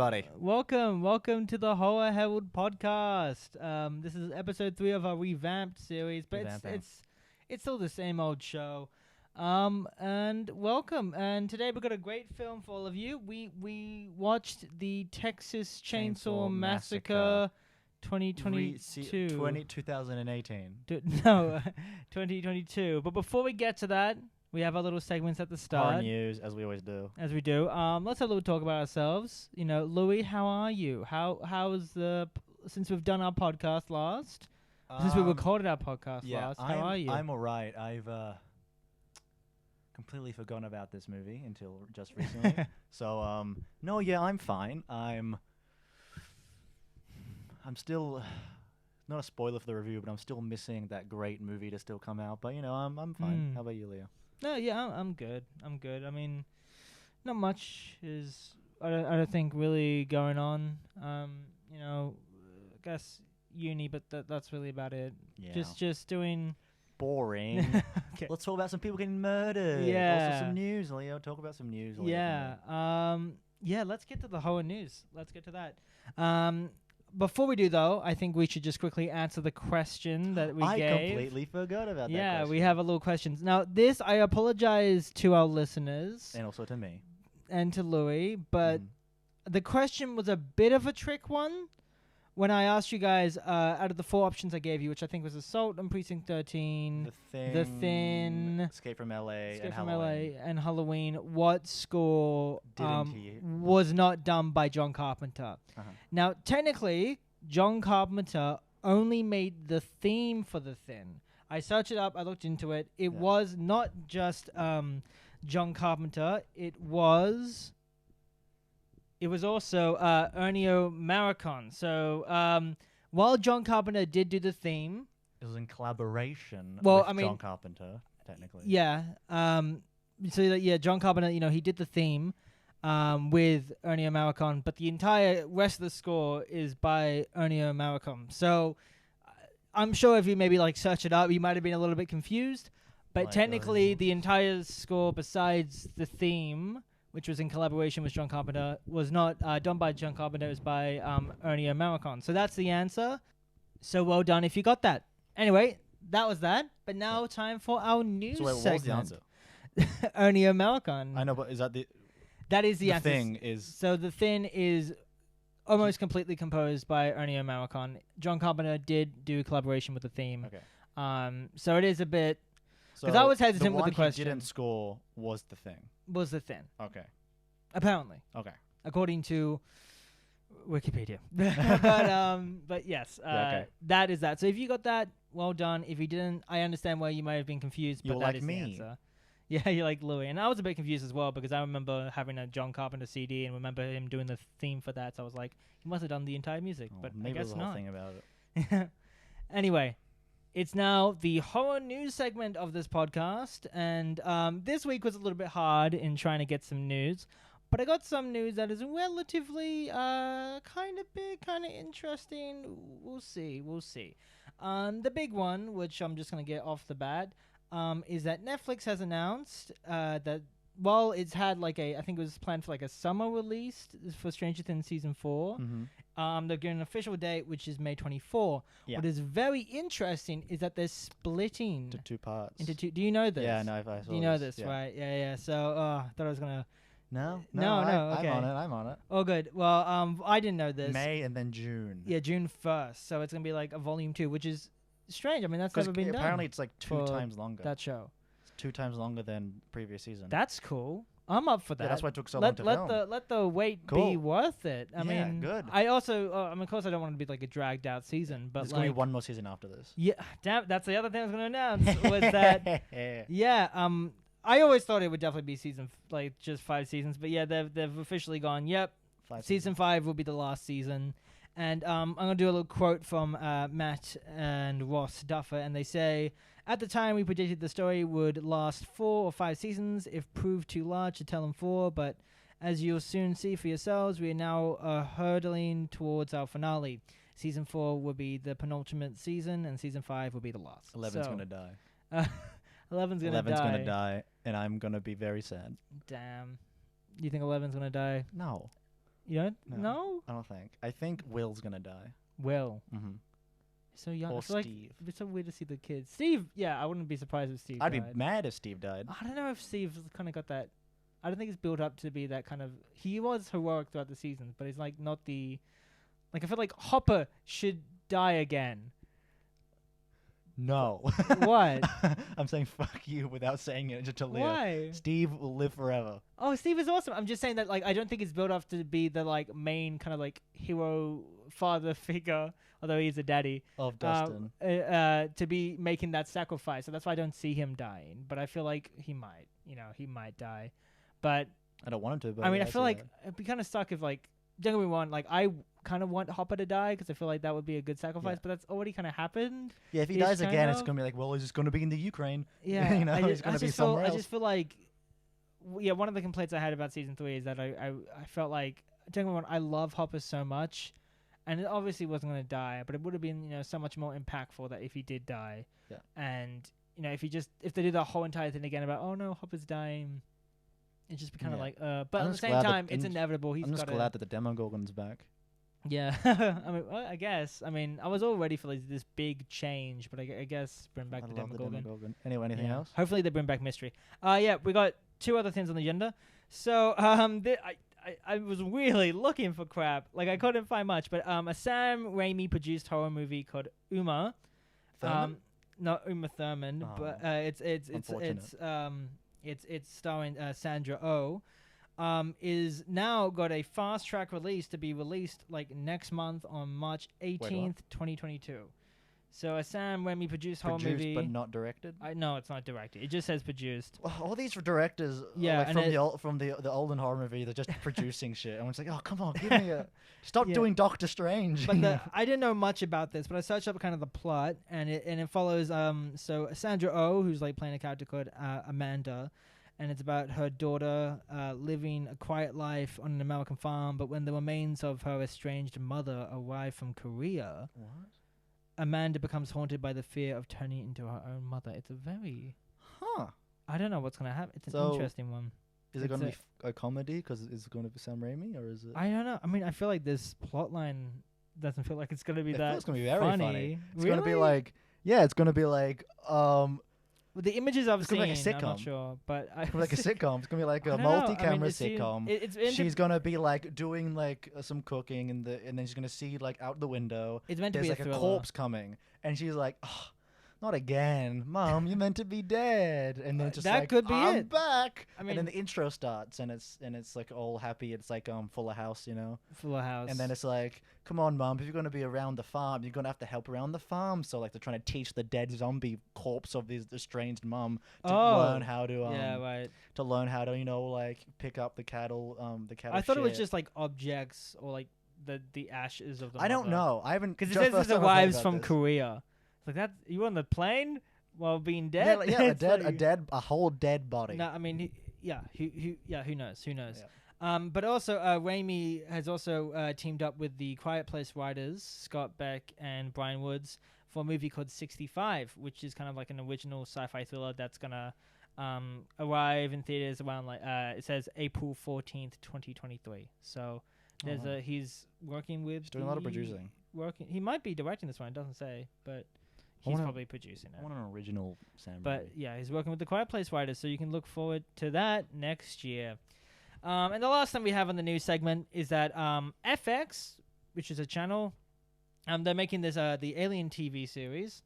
everybody. Welcome to the Herald podcast. This is episode 3 of our revamped series, but it's still the same old show. And welcome. And today we've got a great film for all of you. We watched the Texas Chainsaw Massacre 2022. 2018. 2022. But before we get to that, we have our little segments at the start. Horror news, as we always do. As we do. Let's have a little talk about ourselves. You know, Louis, how are you? How's since we've done our podcast last? Since we recorded our podcast last, how are you? I'm alright. I've completely forgotten about this movie until just recently. So, I'm fine. I'm still, not a spoiler for the review, but I'm still missing that great movie to still come out. But, I'm fine. How about you, Leo? No, yeah, I'm good. I mean, not much is, I don't think, really going on. I guess uni, but that's really about it. Yeah. Just doing... Boring. Okay. Let's talk about some people getting murdered. Yeah. Also some news, Leo. Talk about some news. Leo. Yeah. Let's get to the horror news. Let's get to that. Before we do, though, I think we should just quickly answer the question that we gave. I completely forgot about that. Yeah, we have a little questions. Now, this, I apologize to our listeners. And also to me. And to Louis, but the question was a bit of a trick one. When I asked you guys, out of the 4 options I gave you, which I think was Assault on Precinct 13, The Thin, Escape from L.A., and Halloween, what score was not done by John Carpenter? Uh-huh. Now, technically, John Carpenter only made the theme for The Thin. I searched it up. I looked into it. It was not just John Carpenter. It was also Ernie Maricon. So while John Carpenter did do the theme... It was in collaboration with John Carpenter, technically. Yeah. John Carpenter, he did the theme with Ernie Maricon, but the entire rest of the score is by Ernie Maricon. So I'm sure if you maybe search it up, you might have been a little bit confused. But technically, the entire score besides the theme, which was in collaboration with John Carpenter, was not done by John Carpenter. It was by Ernie Maricon. So that's the answer. So well done if you got that. Anyway, that was that. But now time for our news segment. What was the answer? Ernie Maricon. I know, but is that the... That is the answer. Thing is... So The Thin is almost completely composed by Ernie Maricon. John Carpenter did do collaboration with the theme. Okay. So it is a bit... Because I was hesitant with the question. The one he didn't score was The Thing. Was The Thin. Okay. Apparently. Okay. According to Wikipedia. But yes, that is that. So if you got that, well done. If you didn't, I understand why you might have been confused, but that is the answer. Yeah, you're like Louis. And I was a bit confused as well because I remember having a John Carpenter CD and remember him doing the theme for that. So I was like, he must have done the entire music, but maybe I guess the whole not. Thing about it. Anyway. It's now the horror news segment of this podcast, and this week was a little bit hard in trying to get some news, but I got some news that is relatively kind of big, kind of interesting. We'll see. The big one, which I'm just going to get off the bat, is that Netflix has announced that while it's had I think it was planned for a summer release for Stranger Things Season 4, they're getting an official date, which is May 24. Yeah. What is very interesting is that they're splitting... Into 2 parts. Do you know this? Yeah, no, I saw Do you know this, this, right? Yeah. So, I thought I was going to... No, okay. I'm on it. Oh, good. Well, I didn't know this. May and then June. Yeah, June 1st. So it's going to be a volume 2, which is strange. I mean, that's never been done. Apparently it's 2 times longer. That show. It's 2 times longer than previous season. That's cool. I'm up for that. Yeah, that's why it took so long to film. Let the wait be worth it. I mean, good. I also, of course, I don't want it to be a dragged out season, but there's going to be 1 more season after this. Yeah, damn, that's the other thing I was going to announce was that. I always thought it would definitely be season just 5 seasons, but yeah, they've officially gone. Yep, season 5 will be the last season, and I'm going to do a little quote from Matt and Ross Duffer, and they say. At the time, we predicted the story would last 4 or 5 seasons if proved too large to tell in 4, but as you'll soon see for yourselves, we are now hurtling towards our finale. Season 4 will be the penultimate season, and Season 5 will be the last. 11's going to die. 11's going to die, and I'm going to be very sad. Damn. You think 11's going to die? No. You don't? No? I don't think. I think Will's gonna die. Will. Mm-hmm. So young. Or I feel like Steve. it's so weird to see the kids. Steve, yeah, I wouldn't be surprised if Steve I'd died. be mad if Steve died. I don't know if Steve kind of got that. I don't think it's built up to be that kind of. He was heroic throughout the season, but he's like not the. Like I feel like Hopper should die again. No. What? I'm saying fuck you without saying it just to Leah. Why? Steve will live forever. Oh, Steve is awesome. I'm just saying that like I don't think it's built up to be the like main kind of like hero father figure, although he's a daddy. Of Dustin. To be making that sacrifice. So that's why I don't see him dying. But I feel like he might. He might die. But I don't want him to, but I mean, I see feel like that. it'd be kind of stuck if like don't get me wrong, like I kind of want Hopper to die because I feel like that would be a good sacrifice, but that's already kind of happened. Yeah, if he Ish dies again, it's kind gonna be like, well, he's just gonna be in the Ukraine. Yeah, You know, he's gonna be somewhere I else. just feel like, yeah, one of the complaints I had about season 3 is that I felt like, don't get me wrong, I love Hopper so much, and it obviously wasn't gonna die, but it would have been so much more impactful that if he did die, and if they did the whole entire thing again about oh no Hopper's dying, it'd just be kind of like but I'm at the just same glad that- time it's inevitable. I'm just glad that the Demogorgon's back. Yeah, I mean, well, I guess. I mean, I was all ready for like, this big change, but I guess bring back the love Demogorgon. Anyway, anything else? Hopefully they bring back Mystery. Yeah, we got 2 other things on the agenda. So, I was really looking for crap. Like, I couldn't find much, but a Sam Raimi produced horror movie called Uma. Thurman? Not Uma Thurman, Oh. but it's starring Sandra Oh. Is now got a fast track release to be released like next month on March 18th, 2022. So a Sam Raimi produced horror Produced movie. but not directed. No, it's not directed. It just says produced. Well, all these directors, Yeah, and from the olden horror movie, they're just producing shit. And it's like, oh come on, give me a stop Yeah. doing Doctor Strange. But I didn't know much about this, but I searched up kind of the plot, and it follows so Sandra Oh, who's like playing a character called Amanda. And it's about her daughter living a quiet life on an American farm, but when the remains of her estranged mother arrive from Korea, What? Amanda becomes haunted by the fear of turning into her own mother. It's a very... Huh. I don't know what's going to happen. It's an So, interesting one. Is it going to be a comedy because it's going to be Sam Raimi, or is it? I don't know. I mean, I feel like this plot line doesn't feel like it's going to be that It's going to be very funny. It's Really? going to be like, it's going to be like, Well, the images I've It's seen, gonna be like a I'm not sitcom. sure, but it's gonna be like a sitcom. It's gonna be like I a don't know. I mean, multi-camera it seems- sitcom. it's She's gonna be like doing like some cooking, and then she's gonna see like out the window. It's meant to There's be like a a thriller. corpse coming, and she's like, oh, "Not again, Mom! You're meant to be dead." And then just that like, could be I'm it. back. I And mean- then the intro starts, and it's like all happy. It's like Fuller House, Full House. And then it's like, come on, Mom, if you're going to be around the farm, you're going to have to help around the farm. So, like, they're trying to teach the dead zombie corpse of this estranged mum to learn how to, yeah, right. to learn how to, like, pick up the cattle, I thought it was shit. just like objects or like the ashes of the I don't mother. know. I haven't, Because it just says first it time I've heard arrives about from this. Korea. It's like that. You on the plane while being dead? Yeah, like, It's a whole dead body. No, I mean, who knows? Who knows? Yeah. But also, Raimi has also teamed up with the Quiet Place writers, Scott Beck and Brian Woods, for a movie called 65, which is kind of like an original sci-fi thriller that's going to arrive in theaters around, like, it says April 14th, 2023. So there's he's working with... He's doing a lot of producing. He might be directing this one, it doesn't say, but he's probably producing it. I want an original Sam But Raimi. yeah, he's working with the Quiet Place writers, so you can look forward to that next year. And the last thing we have on the news segment is that FX, which is a channel, they're making this the Alien TV series.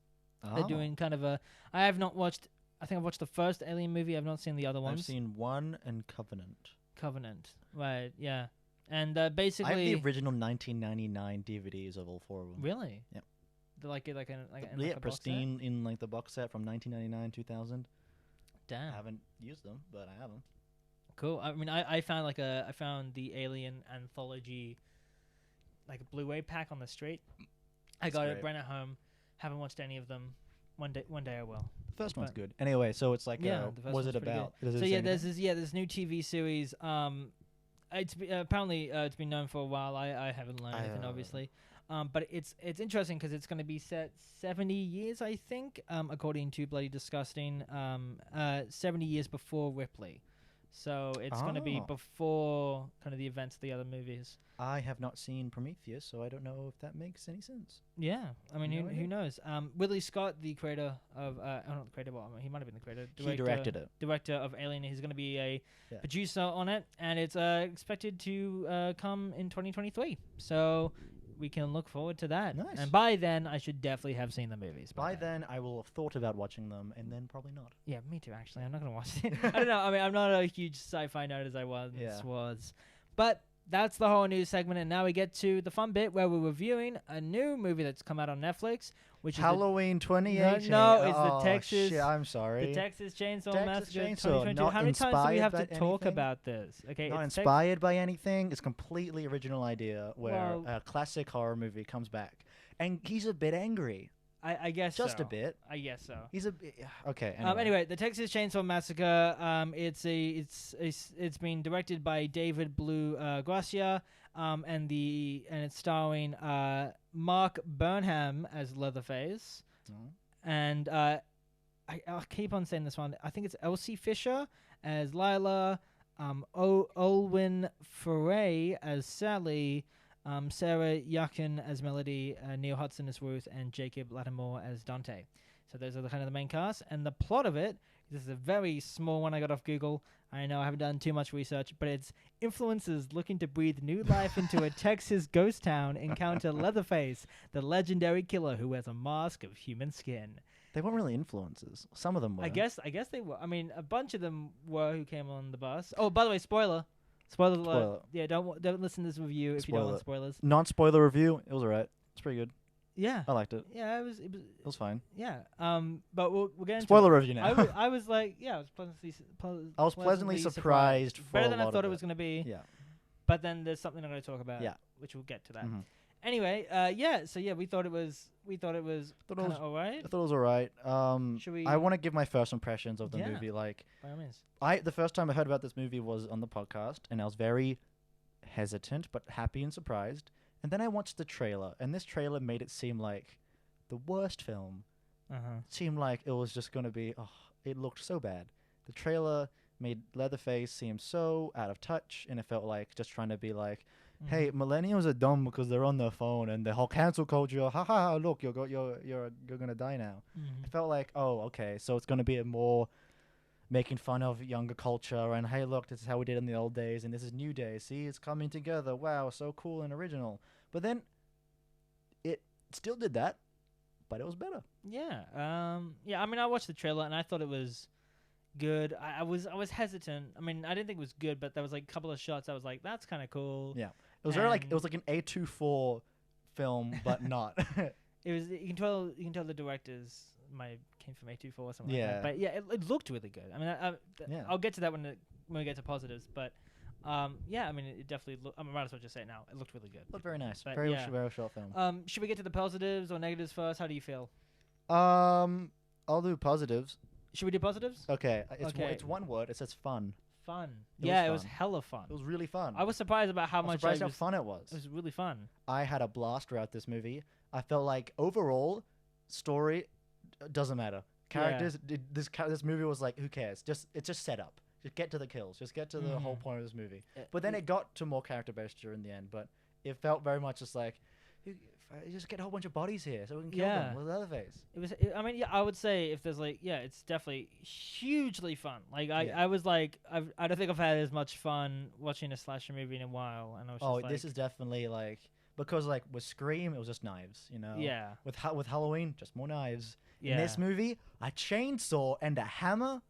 They're doing kind of a... I have not watched... I think I've watched the first Alien movie. I've not seen the other ones. I've seen one and Covenant. Covenant, right? Yeah, and basically, I have the original 1999 DVDs of all four of them. really, Yep. They're like in Yeah, like a box set? pristine in like the box set from 1999 2000. Damn. I haven't used them, but I have them. Cool. I mean, I found I found the Alien anthology, like a Blu-ray pack on the street. I got it, great. brought it home. Haven't watched any of them. One day I will. The first one's But- good. Anyway, so it's like, Yeah, the first what's one's it pretty about? Does it So say yeah, there's anything? this new TV series. It's apparently it's been known for a while. I haven't learned anything, obviously. But it's interesting because it's going to be set 70 years, I think, according to Bloody Disgusting. 70 years before Ripley. So it's going to be before kind of the events of the other movies. I have not seen Prometheus, so I don't know if that makes any sense. Yeah, I mean, who knows? Ridley Scott, the creator of, not the creator, well, he might have been the creator. He directed it. Director of Alien. He's going to be a producer on it, and it's expected to come in 2023. So we can look forward to that. Nice. And by then, I should definitely have seen the movies. By then, I will have thought about watching them, and then probably not. Yeah, me too, actually. I'm not going to watch it. I don't know. I mean, I'm not a huge sci-fi nerd as I once was. But that's the whole news segment, and now we get to the fun bit where we're reviewing a new movie that's come out on Netflix, which Halloween 2018. No, it's the Texas. Shit, I'm sorry. The Texas Chainsaw Massacre 2022. Not How many times do we have to inspired by talk anything? about this? Okay, Not it's inspired by anything. It's a completely original idea where a classic horror movie comes back, and he's a bit angry. I guess just so. a bit. I guess so. He's a bit, okay. Anyway, the Texas Chainsaw Massacre. It's been directed by David Blue Gracia. And it's starring Mark Burnham as Leatherface, and I'll keep on saying this one. I think it's Elsie Fisher as Lila, Olwyn Foray as Sally, Sarah Yakin as Melody, Neil Hudson as Ruth, and Jacob Lattimore as Dante. So those are the kind of the main cast. And the plot of it, this is a very small one I got off Google. I know I haven't done too much research, but it's influencers looking to breathe new life into a Texas ghost town encounter Leatherface, the legendary killer who wears a mask of human skin. They weren't really influencers. Some of them were. I guess they were. I mean, a bunch of them were who came on the bus. Oh, by the way, spoiler alert. Yeah, don't listen to this review if you don't want spoilers. Non-spoiler review. It was alright. It's pretty good. Yeah, I liked it. Yeah, it was fine. Yeah. But we'll get into spoiler review now. I was like, yeah, I was pleasantly surprised. Better than I thought it was going to be. Yeah. But then there's something I'm going to talk about. Yeah. Which we'll get to that. Mm-hmm. Anyway, So we thought it was kind of alright. I thought it was alright. I want to give my first impressions of the movie. Like, by all means. The first time I heard about this movie was on the podcast, and I was very hesitant but happy and surprised. And then I watched the trailer, and this trailer made it seem like the worst film. It seemed like it was just going to be, it looked so bad. The trailer made Leatherface seem so out of touch, and it felt like just trying to be like, hey, millennials are dumb because they're on their phone, and the whole cancel culture, look, you're going to die now. It felt like, okay, so it's going to be a more making fun of younger culture, and hey, look, this is how we did in the old days, and this is new days. See, it's coming together. Wow, so cool and original. But then it still did that, but it was better. Yeah. I mean, I watched the trailer and I thought it was good. I was hesitant. I mean, I didn't think it was good, but there was like a couple of shots I was like, that's kind of cool. Yeah. It was very like an A24 film, but not. It was. You can tell the directors came from A24 or something. Like that. But yeah, it looked really good. I mean, I'll get to that when we get to positives, but. I mean, it definitely looked. I might as well just say it now. It looked really good. Looked very nice. Very short film. Should we get to the positives or negatives first? How do you feel? I'll do positives. Should we do positives? Okay. It's one word. It says fun. Fun. It was hella fun. It was really fun. I was surprised about how much. Surprised how fun it was. It was really fun. I had a blast throughout this movie. I felt like overall story doesn't matter. Characters. This movie was like, who cares? It's just set up. Just get to the kills. Just get to the whole point of this movie. But then it got to more character based in the end. But it felt very much just like, you just get a whole bunch of bodies here so we can kill them with Leatherface. I would say if there's it's definitely hugely fun. Like I was like, I don't think I've had as much fun watching a slasher movie in a while. And I was just this is definitely like, because like with Scream it was just knives, you know. Yeah. With Halloween, just more knives. Yeah. In this movie, a chainsaw and a hammer.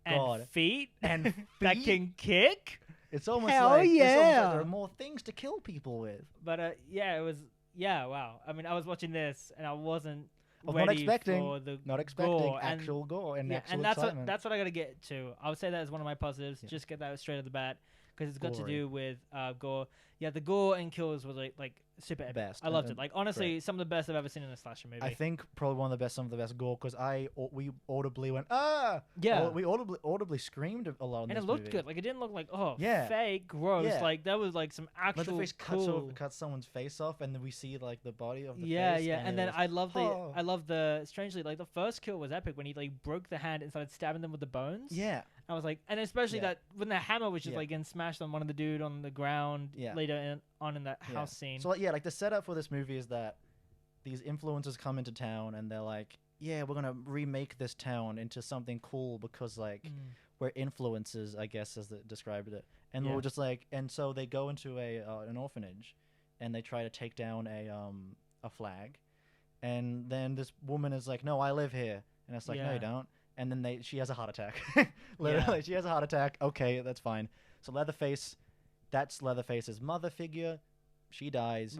And feet that can kick. It's almost Hell like yeah. There are more things to kill people with. But it was wow. I mean, I was watching this and I wasn't not expecting gore actual gore and actual and that's excitement. That's what I gotta get to. I would say that as one of my positives. Yeah. Just get that straight off the bat because it's got to do with gore. Yeah, the gore and kills was like super epic. Best. I loved it. Like honestly, some of the best I've ever seen in a slasher movie. I think probably some of the best gore because we audibly went yeah. We audibly screamed a lot in this movie. And it looked good. Like it didn't look like fake, gross. Yeah. Like that was like some actual Leatherface cool. cuts someone's face off, and then we see like the body of the face. Yeah. And then I love the strangely like the first kill was epic when he like broke the hand and started stabbing them with the bones. Yeah. I was like, and especially that when the hammer was just like getting smashed on one of the dude on the ground later on in that house scene. So like the setup for this movie is that these influencers come into town and they're like, yeah, we're gonna remake this town into something cool because like we're influencers, I guess, as they described it. And we're just like, and so they go into an orphanage, and they try to take down a flag, and then this woman is like, no, I live here, and it's like, no, you don't. And then she has a heart attack. Literally, she has a heart attack. Okay, that's fine. So Leatherface, that's Leatherface's mother figure. She dies.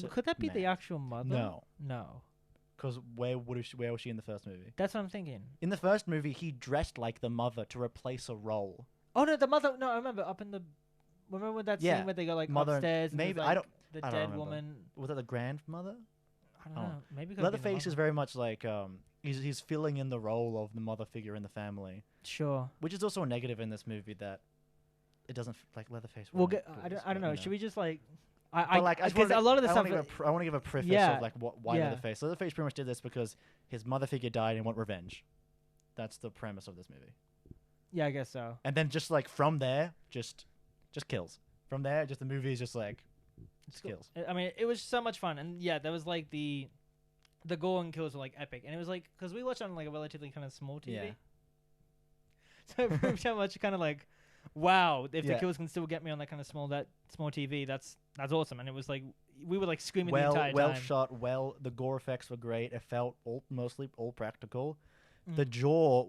Could that be the actual mother? No. Because where was she in the first movie? That's what I'm thinking. In the first movie, he dressed like the mother to replace a role. Oh no, the mother. No, I remember up in the. Remember that scene where they go like mother, upstairs? Maybe like, I don't. The I dead don't woman. Was that the grandmother? I don't know. Maybe Leatherface is very much like he's filling in the role of the mother figure in the family. Sure. Which is also a negative in this movie that it doesn't like Leatherface. We'll get. I don't know. Should we just like? Because a lot of the stuff. I want to give a preface of like why Leatherface. Leatherface pretty much did this because his mother figure died and want revenge. That's the premise of this movie. Yeah, I guess so. And then just like from there, just kills. From there, just the movie is just like just kills. I mean, it was so much fun, and there was like the gore and kills were like epic, and it was like because we watched on like a relatively kind of small TV. Yeah. So it proved how much kind of like, wow, if the kills can still get me on that kind of small TV, that's awesome. And it was like we were like screaming the entire time. Well shot. The gore effects were great. It felt mostly all practical. The jaw,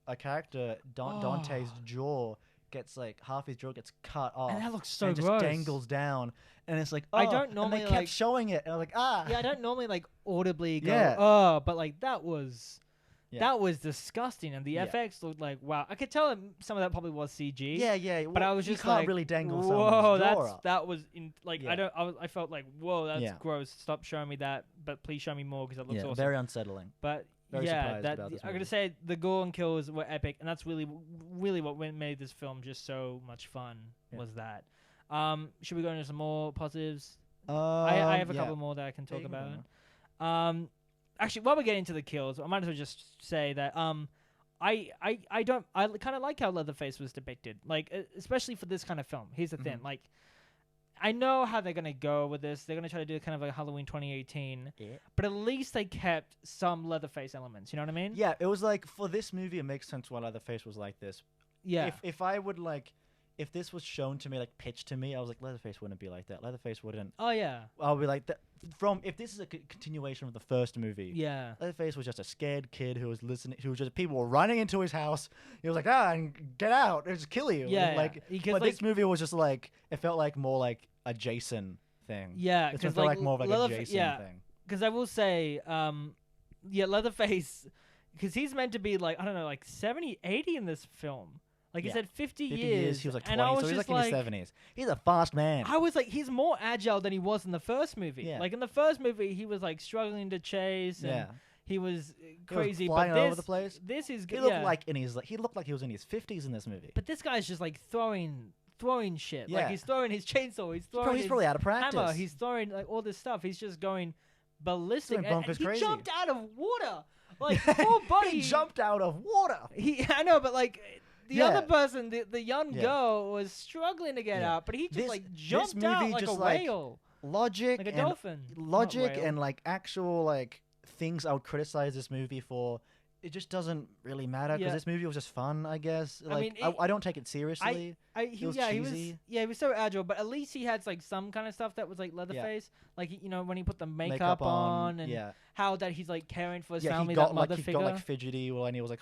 a character, Dante's jaw gets like half his jaw gets cut off, and that looks so and gross. Just dangles down, and it's like I don't normally and they kept showing it, and I was like Yeah, I don't normally like audibly go but like that was. Yeah. That was disgusting, and the FX looked like wow. I could tell some of that probably was CG. Yeah. But I was just you can't really dangle. Whoa, jaw up. that was in like I felt like whoa, that's gross. Stop showing me that, but please show me more because it looks awesome. Very unsettling. But very surprised about this I'm gonna say the gore and kills were epic, and that's really what made this film just so much fun. Was that? Should we go into some more positives? I have a couple more that I can talk about. Actually, while we're getting to the kills, I might as well just say that I kind of like how Leatherface was depicted, like especially for this kind of film. Here's the thing, like I know how they're gonna go with this. They're gonna try to do kind of like Halloween 2018, but at least they kept some Leatherface elements. You know what I mean? Yeah, it was like for this movie, it makes sense why Leatherface was like this. Yeah. If I would like. If this was shown to me, like pitched to me, I was like, Leatherface wouldn't be like that. Leatherface wouldn't. Oh yeah. I'll be like that. If this is a continuation of the first movie, Leatherface was just a scared kid who was listening. Who was just people were running into his house. He was like, get out, or just kill you. Yeah. Like, but this movie was just like it felt like more like a Jason thing. Yeah, it felt like more of like a Jason thing. Because I will say, Leatherface, because he's meant to be like I don't know, like 70, 80 in this film. Like he said, 50 years. He was like 20, and I was so he's just like in his 70s. He's a fast man. I was like, he's more agile than he was in the first movie. Yeah. Like in the first movie, he was like struggling to chase, and he was crazy. He was flying but all over the place. This is he looked like he looked like he was in his 50s in this movie. But this guy's just like throwing shit. Yeah. Like he's throwing his chainsaw. He's probably out of practice. Hammer. He's throwing like all this stuff. He's just going ballistic. And he crazy. Jumped out of water. Like poor buddy. He jumped out of water. I know, but like. The other person, the young girl, was struggling to get out, but he just like jumped out like a whale, logic, like a dolphin. Logic and like actual like things I would criticize this movie for. It just doesn't really matter because this movie was just fun, I guess. Like I don't take it seriously. He was so agile, but at least he had like some kind of stuff that was like Leatherface, like when he put the makeup on and how that he's like caring for his family. He got like fidgety when he was like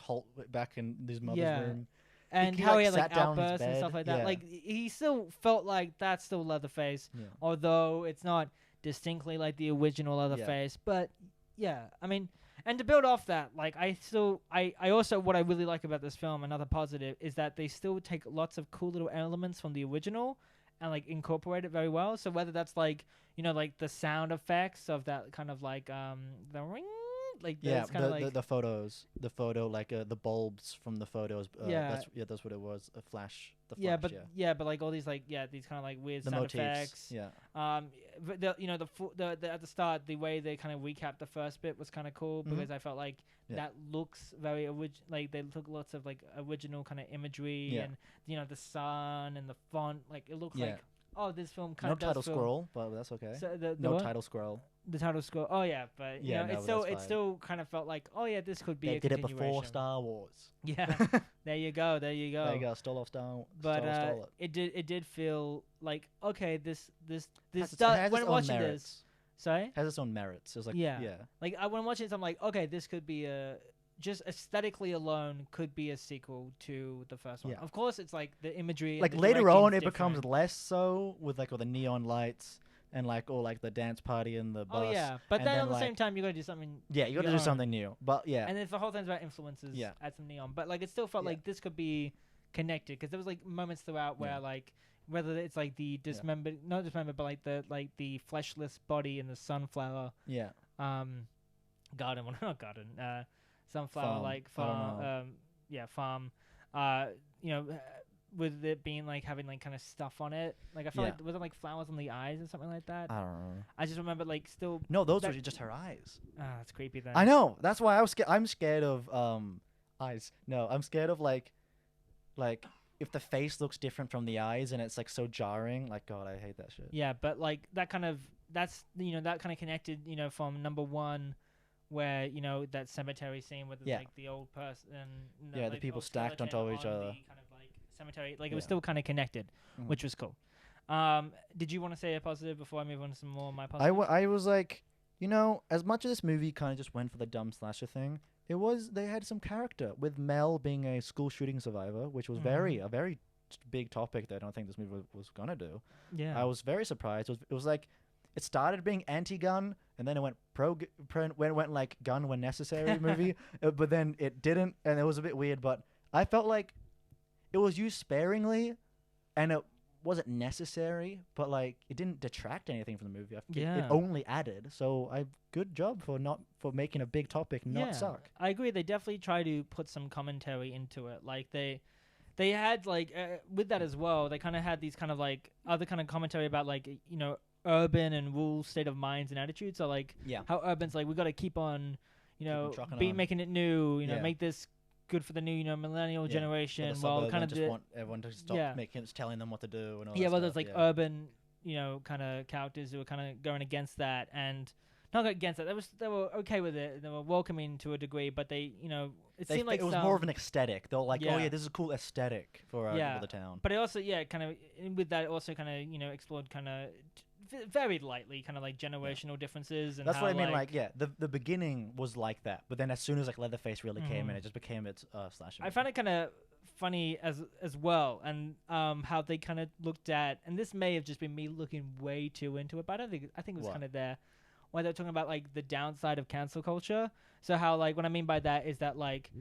back in his mother's room. And how he had like outbursts and stuff like that. Like he still felt like that's still Leatherface, although it's not distinctly like the original Leatherface. But I mean, and to build off that, like I also what I really like about this film, another positive, is that they still take lots of cool little elements from the original and like incorporate it very well. So whether that's like like the sound effects of that kind of like the ring Like Yeah, it's kind of like the photos, the photo, like the bulbs from the photos. That's what it was. A flash. The flash, but like all these like these kind of like weird the sound motifs. effects. Yeah. But the at the start, the way they kind of recapped the first bit was kind of cool because I felt like that looks very like they took lots of like original kind of imagery and the sun and the font, like it looked like this film kind of no title scroll, but that's okay. So the no what? title scroll. The title scroll. Oh yeah, but you know, it still kind of felt like this could be. They a did it before Star Wars. Yeah, there you go. There you go. Stole off Star. But stole it did feel like this has when its watching own this. Sorry. Has its own merits. It was like Like when watching this, I'm like, okay, this could be just aesthetically alone could be a sequel to the first one. Of course, it's like the imagery. Like later on, it becomes less so with like all the neon lights. And like all like the dance party and the bus. Oh yeah, but then at the same time you gotta do something. Yeah, you gotta do something new. But and if the whole thing's about influences, add some neon. But like it still felt like this could be connected because there was like moments throughout where like whether it's like the not dismembered, but like the fleshless body in the sunflower. Yeah. Garden, well not garden. Sunflower farm. Like farm. Farm. You know. With it being like having like kind of stuff on it, like I feel like was it like flowers on the eyes or something like that? I don't know. I just remember like still. No, those were just her eyes. That's creepy. Then I know. That's why I was scared. I'm scared of eyes. No, I'm scared of like if the face looks different from the eyes and it's like so jarring. Like God, I hate that shit. Yeah, but like that's kind of connected. From number one. Where that cemetery scene with like the old person, the people stacked on top of each other. Kind of like cemetery, like it was still kind of connected, which was cool. Did you want to say a positive before I move on to some more of my positives? I was like, as much as this movie kind of just went for the dumb slasher thing, they had some character with Mel being a school shooting survivor, which was a very big topic that I don't think this movie was gonna do. Yeah, I was very surprised. It was like. It started being anti-gun, and then it went went like gun when necessary movie, but then it didn't, and it was a bit weird. But I felt like it was used sparingly, and it wasn't necessary, but like it didn't detract anything from the movie. It only added. So good job for making a big topic not suck. I agree. They definitely try to put some commentary into it. Like they had like with that as well. They kind of had these kind of like other kind of commentary about like urban and rural state of minds and attitudes. So like how urban's like we got to keep on making it new, make this good for the new millennial generation. Well, kind of just want everyone to stop telling them what to do and all that well, there's like urban kind of characters who are kind of going against that and not against it. They were okay with it. They were welcoming to a degree, but they seemed like it was more of an aesthetic. They were like, oh yeah, this is a cool aesthetic for the town. But it also kind of with that it also kind of explored kind of very lightly kind of like generational differences. And that's what I mean. Like the beginning was like that, but then as soon as like Leatherface really came in, it just became its slasher. I found it kind of funny as well, and how they kind of looked at, and this may have just been me looking way too into it, but I think it was kind of there. Where they're talking about like the downside of cancel culture. So how like what I mean by that is that like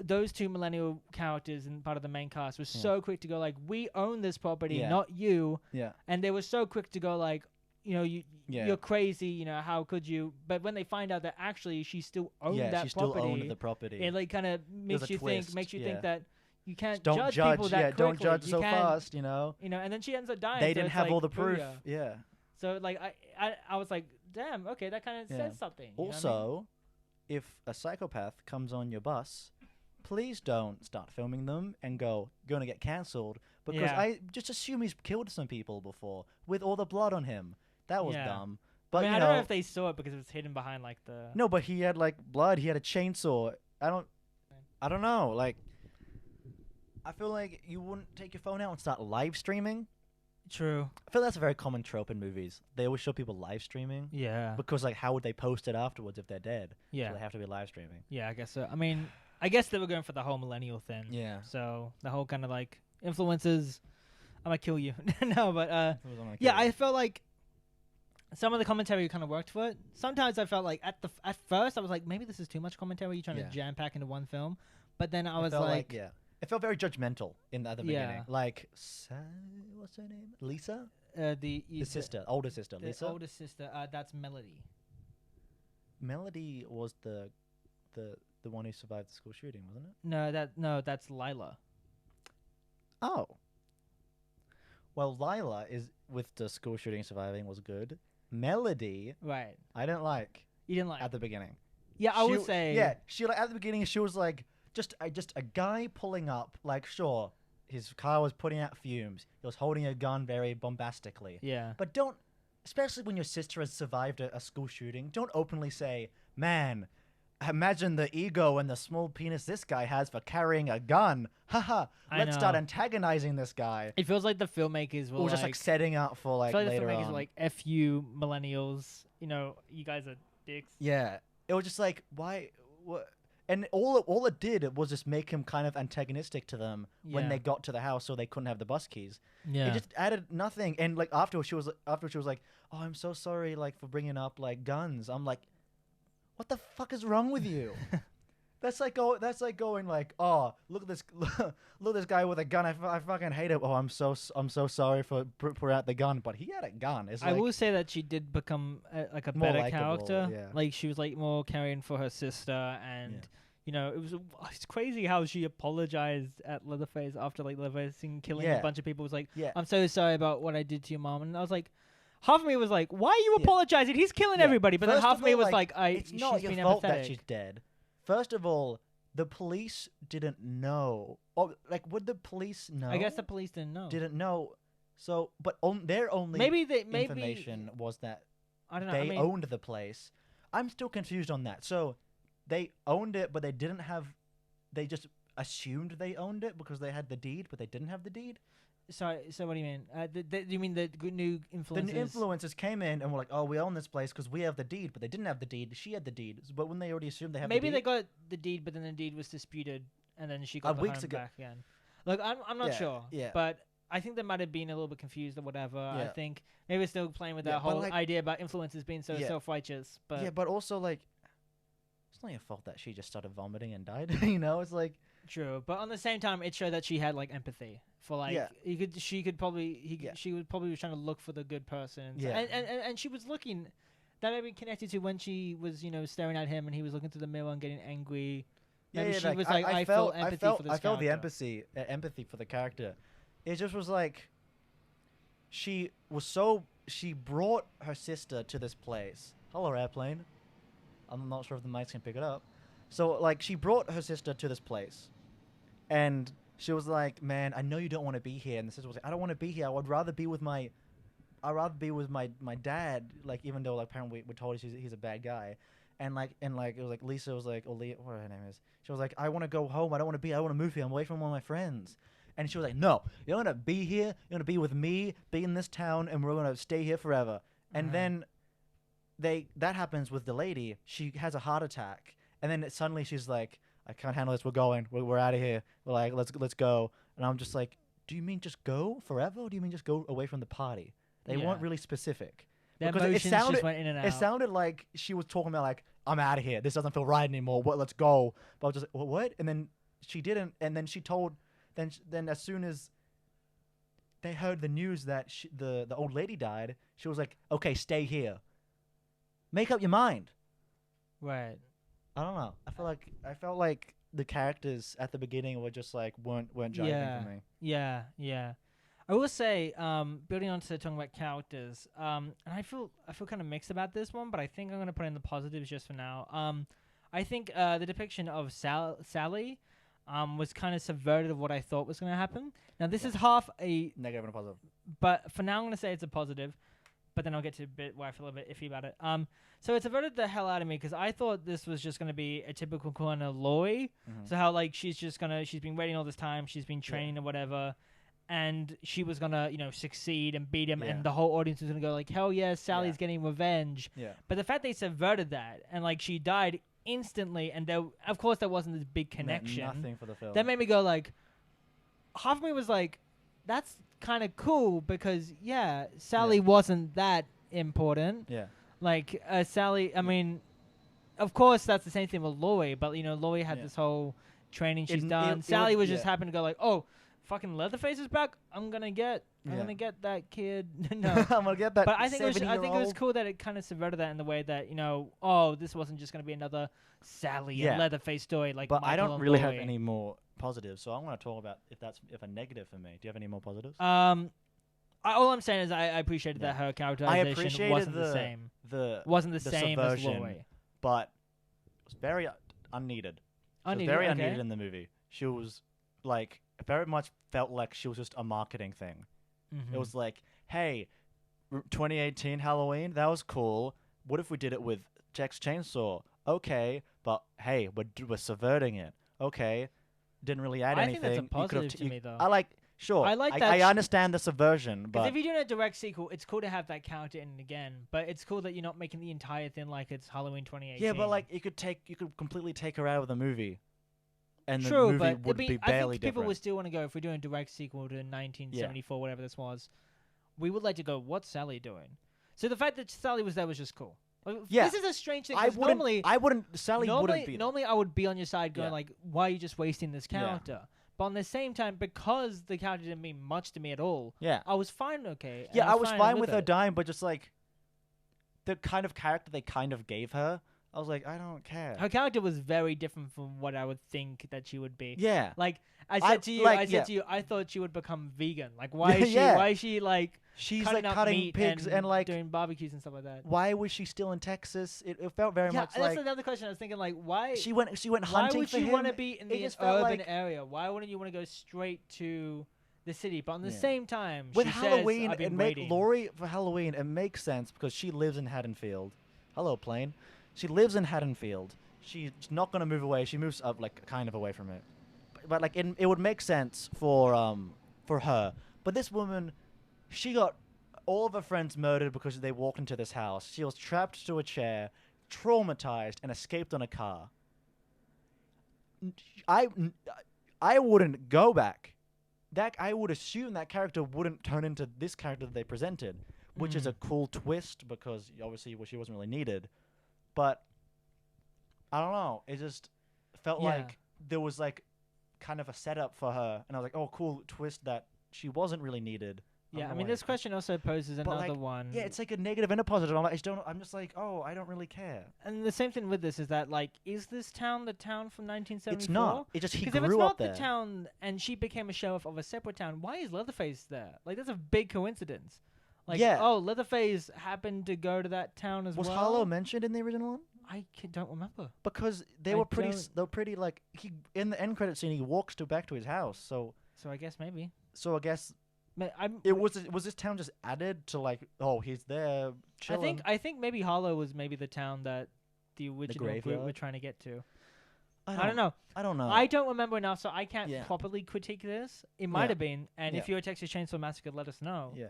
those two millennial characters and part of the main cast was so quick to go like we own this property, not you. Yeah. And they were so quick to go like you're crazy. How could you? But when they find out that actually she still owned that she property, still owned the property. It like kind of makes you think that. You can't don't judge people that quickly. Don't judge so fast. And then she ends up dying. They didn't have all the proof. Yeah. So like I was like, damn, okay, that kind of says something. Also, if a psychopath comes on your bus, please don't start filming them and gonna get cancelled because I just assume he's killed some people before with all the blood on him. That was dumb. But I don't know if they saw it because it was hidden behind like the. No, but he had like blood. He had a chainsaw. I don't know. Like, I feel like you wouldn't take your phone out and start live streaming. True. I feel that's a very common trope in movies. They always show people live streaming. Yeah. Because like, how would they post it afterwards if they're dead? Yeah. So they have to be live streaming. Yeah, I guess so. I mean, I guess they were going for the whole millennial thing. Yeah. So the whole kind of like influences. I'm gonna kill you. No, but I felt like some of the commentary kind of worked for it. Sometimes I felt like at first I was like, maybe this is too much commentary. You're trying to jam pack into one film. But then I was like it felt very judgmental in the beginning. Like, what's her name? Lisa? The sister, older sister, Lisa. Older sister. That's Melody. Melody was the one who survived the school shooting, wasn't it? No, that's Lila. Oh. Well, Lila is with the school shooting surviving was good. Melody, Right. I didn't like You didn't like. at the beginning. Yeah, I would say. Yeah, she like at the beginning she was like just a guy pulling up, like sure, his car was putting out fumes. He was holding a gun very bombastically. Yeah. But don't, especially when your sister has survived a school shooting, don't openly say, "Man, imagine the ego and the small penis this guy has for carrying a gun. Haha, let's start antagonizing this guy." It feels like the filmmakers were just like setting up for like I feel later the filmmakers on. were like, "F you, millennials. You know, you guys are dicks." Yeah, it was just like, why? What? And all it did was just make him kind of antagonistic to them when they got to the house, so they couldn't have the bus keys. Yeah. It just added nothing. And like afterwards, she was like, "Oh, I'm so sorry, like for bringing up like guns." I'm like, what the fuck is wrong with you? That's like going like, "Oh, look at this, look at this guy with a gun. I fucking hate it. Oh, I'm so sorry for putting out the gun, but he had a gun." It's I like, will say that she did become like a more better likable, character. yeah. Like she was like more caring for her sister, and you know, it's crazy how she apologized at Leatherface after like Leatherface killing a bunch of people. It was like, "I'm so sorry about what I did to your mom," and I was like. Half of me was like, "Why are you apologizing? He's killing everybody." But then half of me was like, "It's not your fault that she's dead." First of all, the police didn't know. Or like, would the police know? I guess the police didn't know. So, but their only information was that I don't know. They owned the place. I'm still confused on that. So, they owned it, but they didn't have. They just assumed they owned it because they had the deed, but they didn't have the deed. So what do you mean? You mean the new influencers? The new influencers came in and were like, "Oh, we own this place because we have the deed," but they didn't have the deed. She had the deed, but when they already assumed they have, maybe the deed, they got the deed, but then the deed was disputed, and then she got the home back again. Look, I'm not sure, but I think they might have been a little bit confused or whatever. I think maybe we're still playing with that whole idea about influencers being so self-righteous. But but also like, it's not your fault that she just started vomiting and died. You know, it's like. True, but on the same time, it showed that she had like empathy for like she would probably be trying to look for the good person. And she was looking. That may be connected to when she was staring at him and he was looking through the mirror and getting angry. Maybe she was like, I felt empathy for this character. I felt the empathy for the character. It just was like she brought her sister to this place. Hello, airplane. I'm not sure if the mics can pick it up. So, like, she brought her sister to this place, and she was like, "Man, I know you don't want to be here." And the sister was like, "I don't want to be here. I would rather be with my dad." Like, even though, like, apparently we're told he's a bad guy, and it was like Lisa was like, or Leah, whatever her name is. She was like, "I want to go home. I want to move here. I'm away from all my friends." And she was like, "No, you're gonna be here. You're gonna be with me. Be in this town, and we're gonna stay here forever." And then that happens with the lady. She has a heart attack. And then suddenly she's like, "I can't handle this. We're going. We're out of here. We're like, let's go." And I'm just like, "Do you mean just go forever, or do you mean just go away from the party?" They weren't really specific. Because it sounded just went in and out. It sounded like she was talking about like, "I'm out of here. This doesn't feel right anymore. Let's go." But I was just like, "What?" And then she didn't. And then she told. Then as soon as they heard the news that the old lady died, she was like, "Okay, stay here. Make up your mind." Right. I don't know. I felt like the characters at the beginning were just like weren't jiving for me. Yeah. I will say, building on to talking about characters, and I feel kind of mixed about this one, but I think I'm gonna put in the positives just for now. I think the depiction of Sally was kind of subverted of what I thought was gonna happen. Now this is half a negative and a positive, but for now I'm gonna say it's a positive. But then I'll get to a bit where I feel a bit iffy about it. So it's averted the hell out of me because I thought this was just going to be a typical kind of Lori. Mm-hmm. So how like she's been waiting all this time, she's been training or whatever, and she was gonna succeed and beat him, and the whole audience was gonna go like, hell yeah, Sally's getting revenge. Yeah. But the fact they subverted that and like she died instantly, and there wasn't this big connection. Nothing for the film. That made me go like, half of me was like, that's kind of cool because Sally wasn't that important. Yeah. Like Sally, I mean, of course that's the same thing with Lori, but Lori had this whole training she's done. Sally was just happened to go like, oh, fucking Leatherface is back. I'm gonna get that kid. No, I'm gonna get that. But I think it was cool that it kind of subverted that in the way that this wasn't just gonna be another Sally and Leatherface story. Like, but Michael I don't and really Laurie. have any more positives, so I'm gonna talk about if a negative for me. Do you have any more positives? All I'm saying is I appreciated that her characterization wasn't the same. Wasn't the same as Laurie, but it was very unneeded. Unneeded in the movie. She was like very much felt like she was just a marketing thing. Mm-hmm. It was like, hey, 2018 Halloween, that was cool. What if we did it with Texas Chainsaw? Okay, but hey, we're subverting it. Okay, didn't really add anything. I think that's a positive to me, though. Sure, I like that. I understand the subversion, but if you're doing a direct sequel, it's cool to have that character in it again. But it's cool that you're not making the entire thing like it's Halloween 2018. Yeah, but like you could completely take her out of the movie, and the movie would be barely I think people different. would still want to go if we're doing a direct sequel to 1974, whatever this was. We would like to go, what's Sally doing? So the fact that Sally was there was just cool. Yeah, this is a strange thing. Sally wouldn't be. Normally, I would be on your side, going like, "Why are you just wasting this character?" But on the same time, because the character didn't mean much to me at all, I was fine. Okay. Yeah, I was fine with her dying, but just like the kind of character they kind of gave her, I was like, I don't care. Her character was very different from what I would think that she would be. Yeah. Like I said to you, I thought she would become vegan. Like, why is she? Why is she like? She's like cutting pigs and like doing barbecues and stuff like that. Why was she still in Texas? It felt very much like. That's another question. I was thinking like, why she went hunting for him. Why would you want to be in the urban area? Why wouldn't you want to go straight to the city? But on the same time, with Halloween, Laurie for Halloween, it makes sense because she lives in Haddonfield. Hello, plane. She lives in Haddonfield. She's not gonna move away. She moves up like kind of away from it, but like it would make sense for her. But this woman, she got all of her friends murdered because they walked into this house. She was trapped to a chair, traumatized, and escaped on a car. I wouldn't go back. I would assume that character wouldn't turn into this character that they presented, which is a cool twist because obviously she wasn't really needed. But I don't know. It just felt like there was like kind of a setup for her, and I was like, "Oh, cool twist that she wasn't really needed." Yeah, I mean, this question also poses another one. Yeah, it's like a negative and a positive. I'm just like, oh, I don't really care. And the same thing with this is that, like, is this town the town from 1974? It's not. It just he grew up there. Because if it's not the town and she became a sheriff of a separate town, why is Leatherface there? Like, that's a big coincidence. Like, Leatherface happened to go to that town as well. Was Harlow mentioned in the original one? I don't remember. Because they were pretty like he in the end credit scene he walks back to his house. So I guess maybe. So I guess was this town just added to like he's there chilling? I think maybe Harlow was maybe the town that the original group were trying to get to. I don't know. I don't know. I don't remember enough, so I can't properly critique this. It might have been, and if you're a Texas Chainsaw Massacre, let us know. Yeah.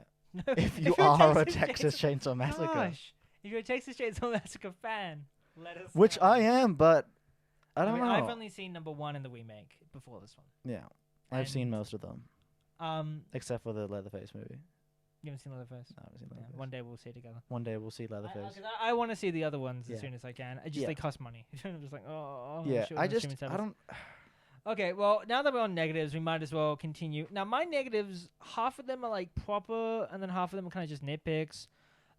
If you are a Texas Chainsaw Massacre. Gosh, if you're a Texas Chainsaw Massacre fan, let us know. Which I am, but I don't know. I've only seen number 1 in the remake before this one. Yeah. I've seen most of them. Except for the Leatherface movie. You haven't seen Leatherface? No, I haven't seen Leatherface. One day we'll see it together. One day we'll see Leatherface. I want to see the other ones as soon as I can. They cost money. I'm just like, I don't... Okay, well, now that we're on negatives, we might as well continue. Now, my negatives, half of them are like proper, and then half of them are kind of just nitpicks.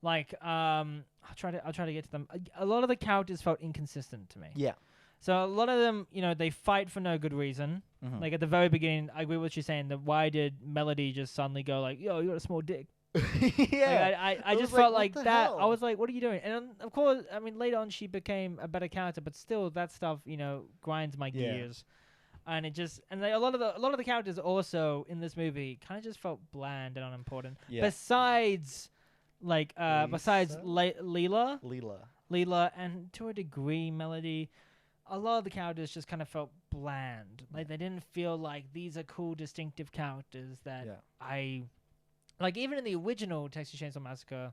Like, I'll try to get to them. A lot of the characters felt inconsistent to me. Yeah. So a lot of them, they fight for no good reason. Mm-hmm. Like at the very beginning, I agree with what you're saying. That why did Melody just suddenly go like, "Yo, you got a small dick"? Yeah. Like, I just felt like that. Hell? I was like, "What are you doing?" And of course, I mean, later on she became a better character, but still, that stuff, grinds my gears. And it just a lot of the characters also in this movie kind of just felt bland and unimportant. Yeah. Besides Leela, and to a degree Melody. A lot of the characters just kind of felt bland. Like, they didn't feel like these are cool, distinctive characters that I... Like, even in the original Texas Chainsaw Massacre,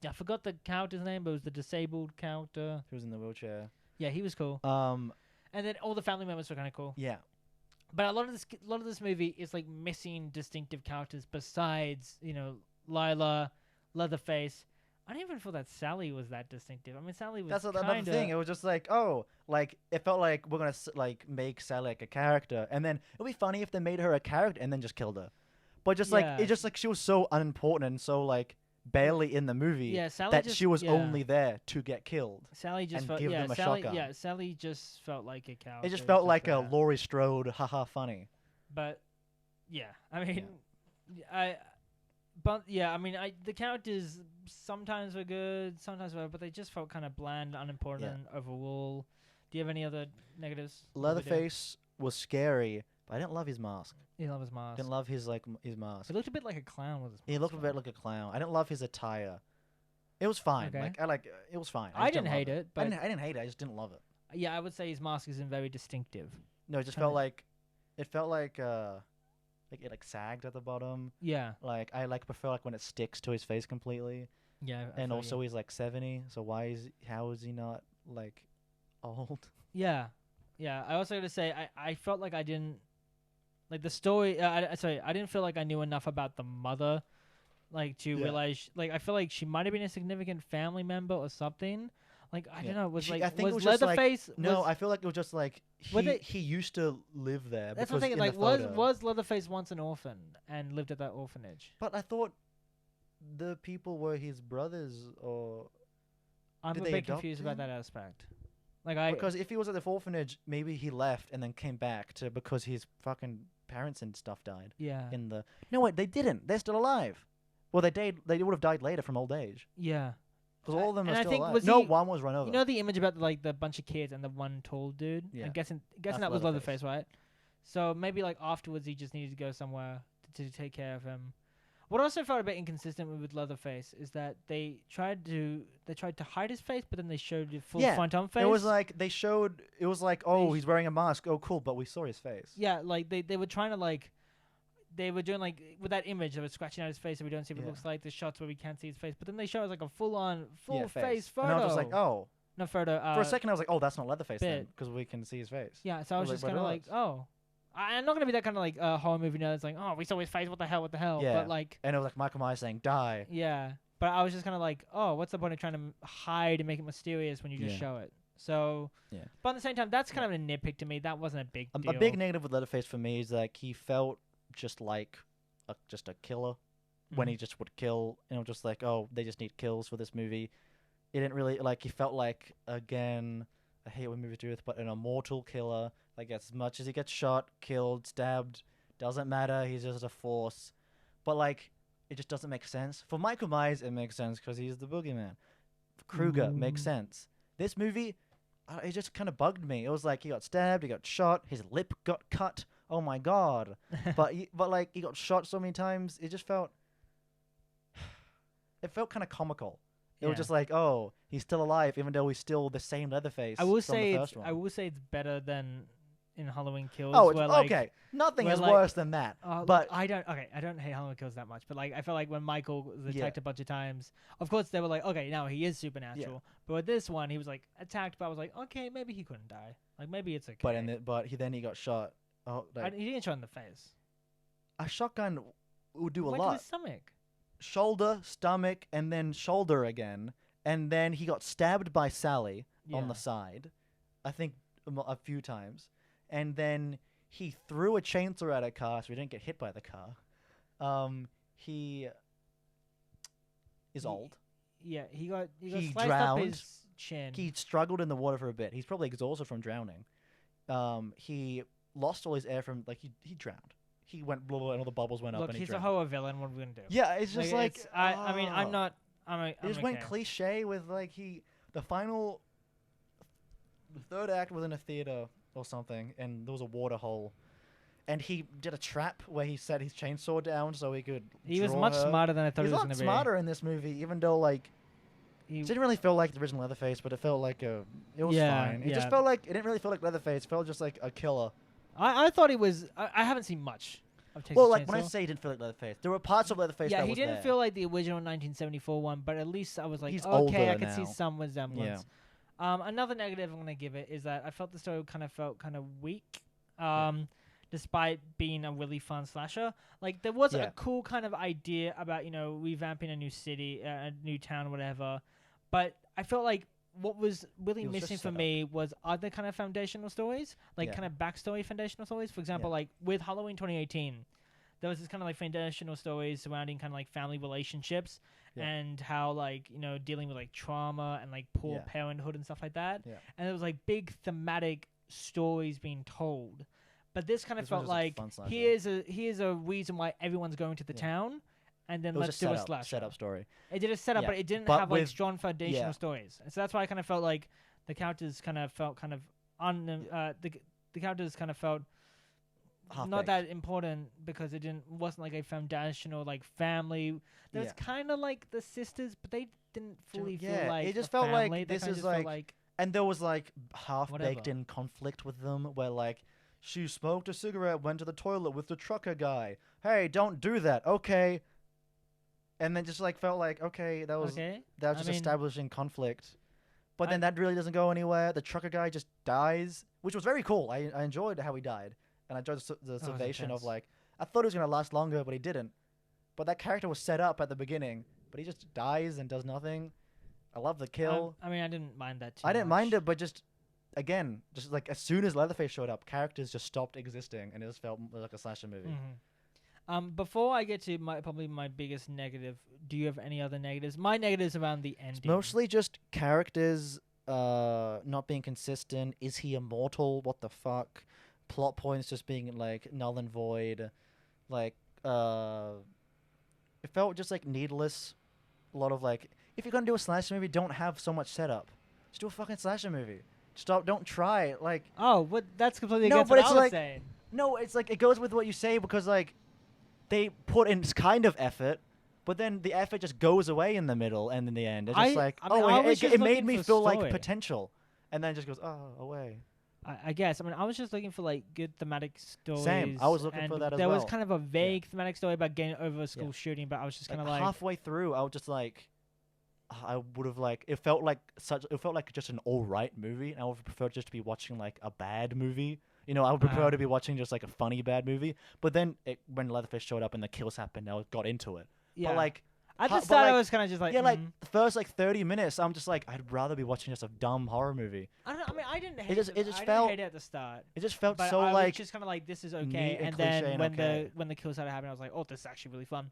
I forgot the character's name, but it was the disabled character. Who was in the wheelchair. Yeah, he was cool. And then all the family members were kind of cool. Yeah. But a lot of this movie is, like, missing distinctive characters besides, Lila, Leatherface, I didn't even feel that Sally was that distinctive. I mean, Sally was That's another thing. It was just like, oh, like it felt like we're gonna like make Sally like a character, and then it'd be funny if they made her a character and then just killed her. But just like it just like she was so unimportant and so like barely in the movie Sally that just, she was only there to get killed. Sally just and felt give them a Sally, shotgun. Sally just felt like a character. It just felt like a Laurie Strode, haha, funny. But yeah, I mean, I mean, the characters sometimes were good, sometimes were, but they just felt kind of bland, unimportant overall. Do you have any other negatives? Leatherface was scary, but I didn't love his mask. You love his mask. Didn't love his his mask. He looked a bit like a clown with his mask. He looked a bit like a clown. I didn't love his attire. It was fine. Okay. It was fine. I didn't hate it, but I didn't hate it. I just didn't love it. Yeah, I would say his mask isn't very distinctive. No, it just felt like it sagged at the bottom. Yeah. Like I prefer like when it sticks to his face completely. Yeah. And also he's like 70, so how is he not like old? Yeah. Yeah. I also gotta say I felt like I didn't like the story. I didn't feel like I knew enough about the mother, like to realize. Like I feel like she might have been a significant family member or something. Like I don't know. Was I think was Leatherface? No, I feel like it was just like he used to live there. That's what I'm thinking. Like was Leatherface once an orphan and lived at that orphanage? But I thought the people were his brothers, or I'm a bit confused about that aspect. Because if he was at the orphanage, maybe he left and then came back because his fucking parents and stuff died. Yeah. No, wait, they didn't. They're still alive. Well, they would have died later from old age. Yeah. Because all of them are still alive. One was run over. You know the image about the bunch of kids and the one tall dude? Yeah. I'm guessing that was Leatherface, right? So maybe like afterwards he just needed to go somewhere to take care of him. What I also felt a bit inconsistent with Leatherface is that they tried to hide his face, but then they showed the full front on face. It was like he's wearing a mask. Oh, cool, but we saw his face. Yeah, like they were trying to they were doing with that image, they were scratching out his face so we don't see what it looks like. The shots where we can't see his face, but then they show us like a full face photo. And I was just like, oh. No photo. For a second I was like, oh, that's not Leatherface then, because we can see his face. Yeah, so I was just kind of like, oh. I'm not going to be that kind of horror movie nerd. It's like, oh, we saw his face. What the hell? Yeah. But and it was like Michael Myers saying, die. Yeah. But I was just kind of like, oh, what's the point of trying to hide and make it mysterious when you just show it? So, but at the same time, that's kind of a nitpick to me. That wasn't a big deal. A big negative with Leatherface for me is like he felt just like just a killer when he just would kill. Just like, oh, they just need kills for this movie. It didn't really, he felt like, again, I hate when movies do this, but an immortal killer. Like, as much as he gets shot, killed, stabbed, doesn't matter. He's just a force. But, it just doesn't make sense. For Michael Myers, it makes sense because he's the boogeyman. For Krueger, makes sense. This movie, it just kind of bugged me. It was like he got stabbed, he got shot, his lip got cut. Oh, my God. but he got shot so many times. It just felt... It felt kind of comical. It was just like, oh, he's still alive, even though he's still the same Leatherface. I will say it's better than in Halloween Kills. Oh, okay. Nothing is worse than that. But I don't hate Halloween Kills that much. But I feel like when Michael was attacked a bunch of times, of course they were like, okay, now he is supernatural. Yeah. But with this one, he was attacked, but I was like, okay, maybe he couldn't die. Maybe it's okay. But he got shot. Oh, he didn't shot in the face. A shotgun would do a lot. Went to his stomach. Shoulder, stomach, and then shoulder again. And then he got stabbed by Sally on the side, I think a few times. And then he threw a chainsaw at a car, so he didn't get hit by the car. He is old. Yeah, he got sliced drowned. up his chin. He struggled in the water for a bit. He's probably exhausted from drowning. He lost all his air from he drowned. He went blah, blah, and all the bubbles went up. Look, and he's drowned. a horror villain. What are we gonna do? Yeah, it's just I mean, I'm not. It just went cliche with the third act was in a theater or something, and there was a water hole, and he did a trap where he set his chainsaw down so he could. He was much smarter than I thought he was going to be. He's a lot smarter in this movie, even though it didn't really feel like the original Leatherface, but it felt like it was fine. It just felt like it didn't really feel like Leatherface. It felt just like a killer. I thought he was. I haven't seen much of Texas Chainsaw. When I say he didn't feel like Leatherface, there were parts of Leatherface that was he didn't feel like the original 1974 one, but at least I was like, he's okay, I older could see now. some resemblance. Yeah. Another negative I'm going to give it is that I felt the story felt kind of weak. The despite being a really fun slasher. Like there was Yeah. a cool kind of idea about revamping a new city, a new town, whatever. But I felt like what was really It was missing just for set me was other kind of foundational stories, like Yeah. kind of backstory foundational stories. For example, Yeah. like with Halloween 2018, there was this kind of like foundational stories surrounding kind of like family relationships Yeah. and how like dealing with like trauma and like poor Yeah. parenthood and stuff like that. Yeah. And it was like big thematic stories being told. But this kind of This was felt just a like fun slasher. here's a reason why everyone's going to the Yeah. town, and then It was let's just do a setup, slasher. setup story. It did a setup, Yeah, but it didn't but have like with- strong foundational yeah. stories. And so that's why I kind of felt like the characters kind of felt kind of the characters kind of felt not Half-baked. that important because it wasn't like a foundational like family. There was Yeah. kind of like the sisters, but they didn't fully Yeah, feel like it just a felt like family. They this kinda is just felt like- And there was like half Whatever. baked in conflict with them where like she smoked a cigarette, went to the toilet with the trucker guy. Hey, don't do that. Okay. And then just like felt like okay, that was okay. just I mean- establishing conflict. But I- then that really doesn't go anywhere. The trucker guy just dies, which was very cool. I enjoyed how he died. And I enjoyed the salvation of intense. like I thought it was gonna last longer, but he didn't. But that character was set up at the beginning, but he just dies and does nothing. I love the kill. I mean, I didn't mind that too I didn't mind much. it, but just again, just like as soon as Leatherface showed up, characters just stopped existing, and it just felt like a slasher movie. Before I get to probably my biggest negative, do you have any other negatives? My negatives around the ending. It's mostly just characters not being consistent. Is he immortal? What the fuck? Plot points just being like null and void. Like it felt just like needless. A lot of like, if you're gonna do a slasher movie, don't have so much setup. Just do a fucking slasher movie. Stop. Don't try. Like Oh, what? That's completely No, against but what it's I was like- saying. no, it's like it goes with what you say because like they put in kind of effort. But then the effort just goes away in the middle and in the end. It's just like, I mean, oh, I was it just made looking me for feel like story. potential. And then it just goes, oh, away. I guess. I mean, I was just looking for like good thematic stories. Same. I was looking and for that as there was well. kind of a vague thematic story about getting over a school Yeah. shooting, but I was just Like kind of like, halfway through, I was just like, I would have like, it felt like just an all right movie. And I would prefer just to be watching like a bad movie. You know, I would prefer Uh-huh. to be watching just like a funny bad movie. But then when Leatherface showed up and the kills happened, I got into it. yeah. But like, At the but, start, I like- was kind of just like, yeah, like mm. the first like 30 minutes, I'm just like, I'd rather be watching just a dumb horror movie. I don't know. I mean, I didn't hate just- it. it just I felt- didn't hate it at the start. It just felt But so I like was just kind of like, this is okay. neat and And cliche then and when okay. the kills started happening, I was like, oh, this is actually really fun.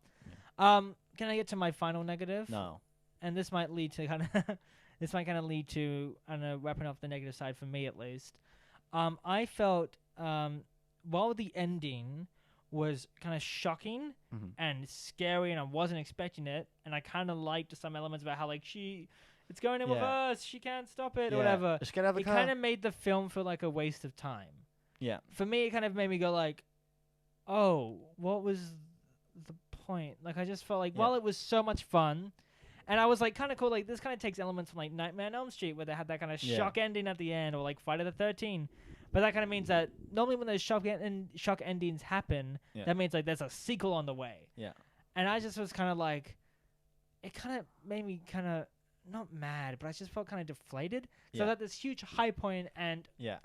Can I get to my final negative? no. And this might lead to kind of this might kind of lead to wrapping up the negative side for me at least. I felt while the ending was kind of shocking Mhm. and scary, and I wasn't expecting it, and I kind of liked some elements about how like it's going in Yeah. reverse, she can't stop it or Yeah. whatever. Just get out of the It car. kind of made the film feel like a waste of time. Yeah. For me, it kind of made me go like, oh, what was the point? Like, I just felt like, Yeah. while it was so much fun, and I was like, kind of cool, like, this kind of takes elements from like Nightmare on Elm Street, where they had that kind of Yeah. shock ending at the end, or like Friday the 13th. But that kind of means that normally when those shock endings happen, Yeah. that means like there's a sequel on the way. Yeah. And I just was kind of like, it kind of made me kind of not mad, but I just felt kind of deflated. So Yeah. that this huge high point, and Yeah.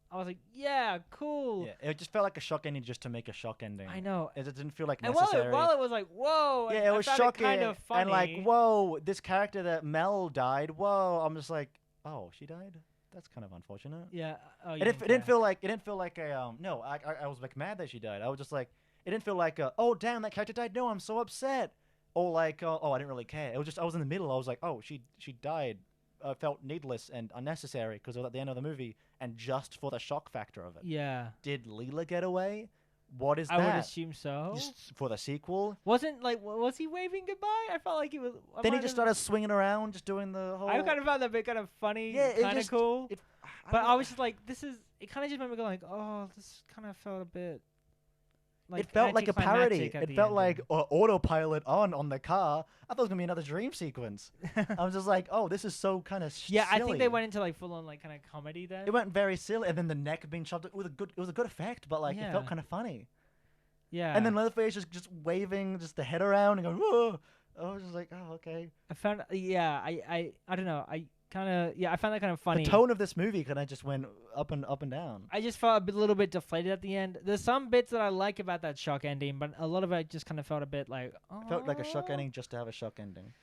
I was like, yeah, cool. Yeah. It just felt like a shock ending just to make a shock ending. I know. It just didn't feel like And necessary. while it was like, whoa, yeah, and it I was found shocking kind of funny. and like, whoa, this character that Mel died. Whoa, I'm just like, oh, she died. That's kind of unfortunate. Yeah. Oh, It didn't feel like a no. I was like mad that she died. I was just like, it didn't feel like oh damn, that character died. No, I'm so upset. Or like oh, I didn't really care. It was just I was in the middle. I was like, oh, she died. Felt needless and unnecessary because it was at the end of the movie and just for the shock factor of it. Yeah. Did Leela get away? What is I would that? assume so. Just for the sequel? Wasn't like was he waving goodbye? I felt like he was. Then he just started swinging around, just doing the whole. I kind of found that bit kind of funny, Yeah, it kind of just- cool. it- But don't I know. was just like, this is. It kind of just made me go like, oh, this kind of felt a bit. Like it felt like a parody. anticlimactic at It the felt like ending. autopilot on the car. I thought it was gonna be another dream sequence. I was just like, oh, this is so kind of Yeah, silly. I think they went into like full on like kind of comedy then. It went very silly, and then the neck being shoved. It was a good effect, but like it felt Yeah. kind of funny. Yeah. And then Leatherface just waving just the head around and going, whoa. I was just like, oh, okay. I found I don't know. I found that kind of funny. The tone of this movie kind of just went up and down. I just felt a little bit deflated at the end. There's some bits that I like about that shock ending, but a lot of it just kind of felt a bit like, oh. It felt like a shock ending just to have a shock ending.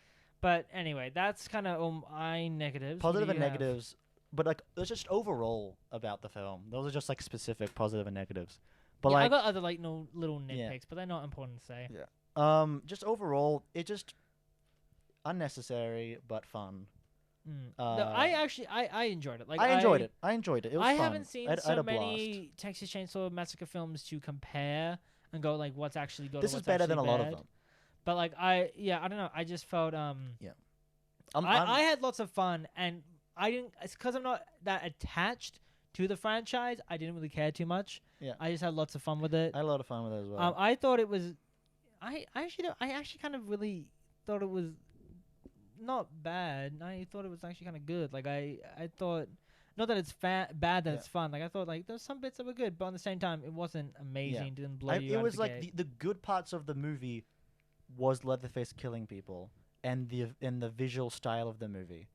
But anyway, that's kind of my negatives. Positive and negatives, but like it's just overall about the film. Those are just like specific positive and negatives. But yeah, like I got other like little nitpicks, but they're not important to say. Yeah. Just overall, it just unnecessary but fun. No, I enjoyed it. Like I enjoyed it. I enjoyed it. It was fun. I haven't seen so many Texas Chainsaw Massacre films to compare and go like what's actually good. This is better than a lot of them. But like I don't know. I just felt I had lots of fun, and I didn't. It's because I'm not that attached to the franchise. I didn't really care too much. Yeah, I just had lots of fun with it. I had a lot of fun with it as well. I thought it was. I actually kind of really thought it was not bad. I thought it was actually kind of good. Like I thought, not that it's bad that it's fun. Like I thought like there's some bits that were good, but at the same time it wasn't amazing. Yeah. Didn't blow you out It was of the like gate. the good parts of the movie was Leatherface killing people and the visual style of the movie.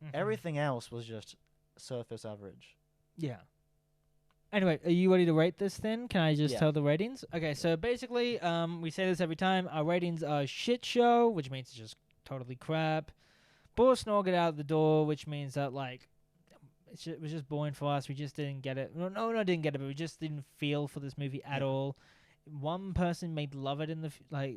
Mhm. Everything else was just surface average. Yeah. Anyway, are you ready to rate this then? Can I just tell the ratings? Okay, so basically, we say this every time. Our ratings are shit show, which means it's just totally crap. Bull snore, get out the door, which means that like it was just boring for us. We just didn't get it. No, didn't get it, but we just didn't feel for this movie at all. One person may love it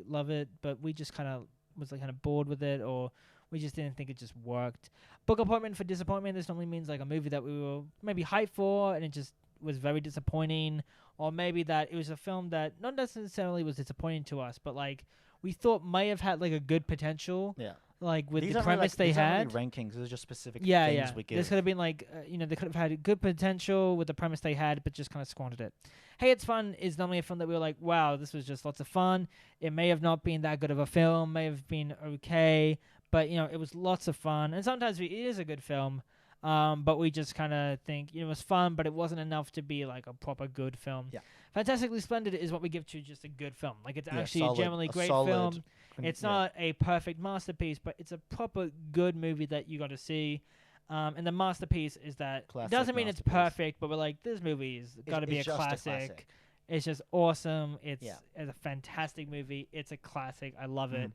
love it, but we just kind of was like kind of bored with it, or we just didn't think it just worked. Book appointment for disappointment. This normally means like a movie that we were maybe hyped for, and it just was very disappointing, or maybe that it was a film that not necessarily was disappointing to us, but like we thought may have had like a good potential. Yeah. Like with These the aren't really, premise like, they these had. aren't really rankings. These are just specific things we give. This could have been like, they could have had good potential with the premise they had, but just kind of squandered it. Hey, It's Fun is normally a film that we were like, wow, this was just lots of fun. It may have not been that good of a film, may have been okay, but, it was lots of fun. And sometimes it is a good film, but we just kind of think, it was fun, but it wasn't enough to be like a proper good film. Yeah. Fantastically Splendid is what we give to just a good film. Like, it's actually solid, a generally great film. It's not a perfect masterpiece, but it's a proper good movie that you got to see. And the masterpiece is that it doesn't mean it's perfect, but we're like, this movie has got to be a classic. It's just awesome. It's a fantastic movie. It's a classic. I love it.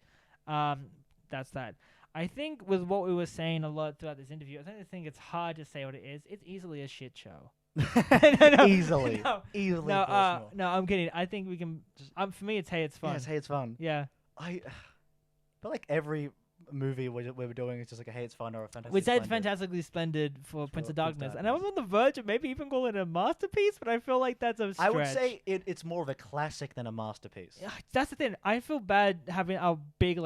That's that. I think with what we were saying a lot throughout this interview, I think it's hard to say what it is. It's easily a shit show. Easily. No, I'm kidding. I think we can. For me, it's Hey, It's Fun. Yeah, it's Hey, It's Fun. Yeah. I feel like every movie we were doing is just like a Hey, It's Fun or a Fantastic. We said Fantastically Splendid for Prince of Darkness, and I was on the verge of maybe even calling it a masterpiece, but I feel like that's a stretch. I would say it's more of a classic than a masterpiece. That's the thing. I feel bad having our big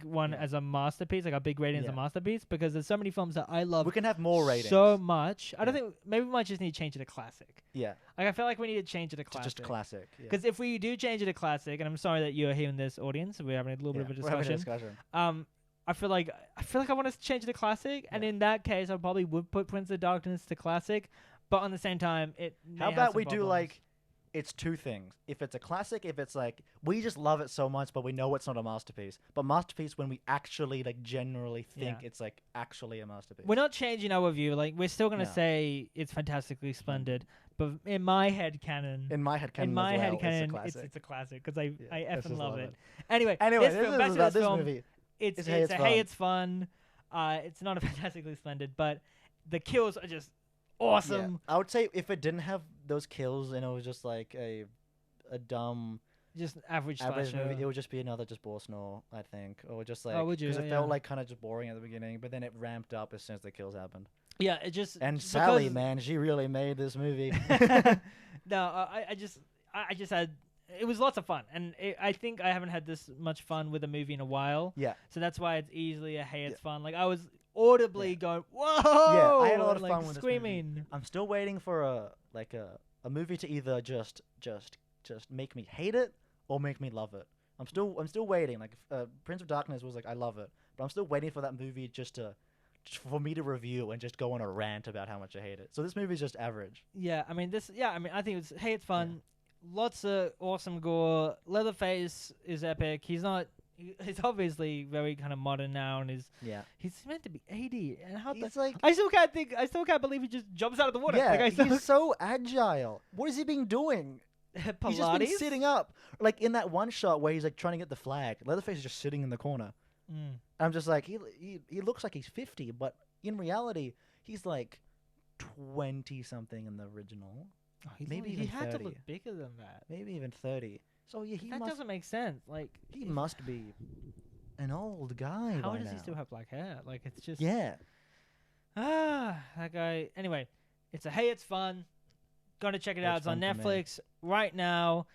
one as a masterpiece, like our big rating as a masterpiece, because there's so many films that I love. We can have more ratings. So much. I don't think, maybe we might just need to change it to classic. Yeah. Like, I feel like we need to change it to classic. Just classic. Because if we do change it to classic, and I'm sorry that you're hearing this audience, we're having a little bit of a discussion. We're having a discussion. I feel like I want to change it to classic, and in that case, I probably would put Prince of Darkness to classic, but on the same time, it. How about we do like, it's two things. If it's a classic, if it's like we just love it so much, but we know it's not a masterpiece. But masterpiece when we actually like generally think it's like actually a masterpiece. We're not changing our review. Like, we're still gonna say it's fantastically splendid, but in my head canon, it's a classic because I effing love it. Anyway, this is about this movie. It's Hey, It's Fun. It's not a fantastically splendid, but the kills are just awesome. Yeah. I would say if it didn't have those kills and it was just like a dumb, just average movie, it would just be another just ball snore, I think, or just like because it felt like kind of just boring at the beginning, but then it ramped up as soon as the kills happened. Yeah, it just Sally, man, she really made this movie. No, I just had. It was lots of fun, and I think I haven't had this much fun with a movie in a while. Yeah. So that's why it's easily a Hey, It's Fun. Like, I was audibly going, whoa! Yeah, I had a lot of like, fun with screaming. This movie. I'm still waiting for a movie to either just make me hate it or make me love it. I'm still waiting. Like, Prince of Darkness was like, I love it, but I'm still waiting for that movie just for me to review and just go on a rant about how much I hate it. So this movie is just average. Yeah, I think Hey, It's Fun. Yeah. Lots of awesome gore. Leatherface is epic. He's not He's obviously very kind of modern now, and Yeah. he's meant to be 80. And how He's like, I still can't believe he just jumps out of the water. yeah, Like, I still, he's so agile. What has he been doing? Pilates. He's just been sitting up. Like in that one shot where he's like trying to get the flag, Leatherface is just sitting in the corner. I'm just like, he looks like he's 50, but in reality, he's like 20 something in the original. Oh, maybe he even had 30. to look bigger than that. Maybe even 30. So yeah, That doesn't make sense. Like, he must be an old guy. How by does now. he still have black hair? Like, it's just Yeah. that guy. Anyway, it's fun. Gotta check it out. It's on fun for me. Netflix right now.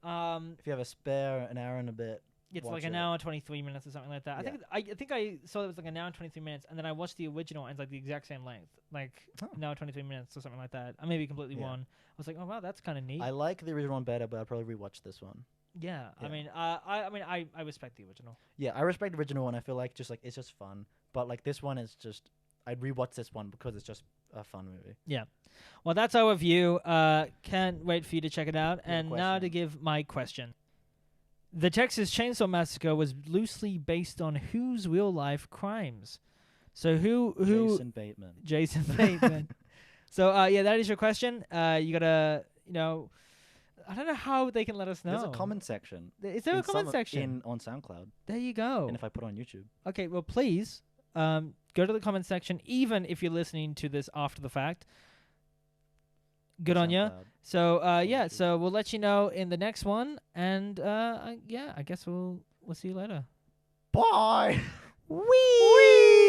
If you have a spare an hour and a bit, It's watch like an it. hour and 23 minutes or something like that. Yeah. I think I saw it was like an hour and 23 minutes, and then I watched the original, and it's like the exact same length, like an hour and 23 minutes or something like that. I may be completely wrong. I was like, oh wow, that's kind of neat. I like the original one better, but I'll probably rewatch this one. Yeah, Yeah. I respect the original. Yeah, I respect the original one. I feel like it's just fun, but like this one is just I'd rewatch this one because it's just a fun movie. Yeah. Well, that's our review. Can't wait for you to check it out. Your And now to question. give my question. The Texas Chainsaw Massacre was loosely based on whose real life crimes? So who Jason Bateman. Jason Bateman. So yeah, that is your question. You gotta, I don't know how they can let us know. There's a comment section. Is there a comment section? on SoundCloud? There you go. And if I put on YouTube. Okay, well, please go to the comment section, even if you're listening to this after the fact. Good on you. SoundCloud. So yeah, YouTube. so we'll let you know in the next one, and I guess we'll see you later. Bye. Wee.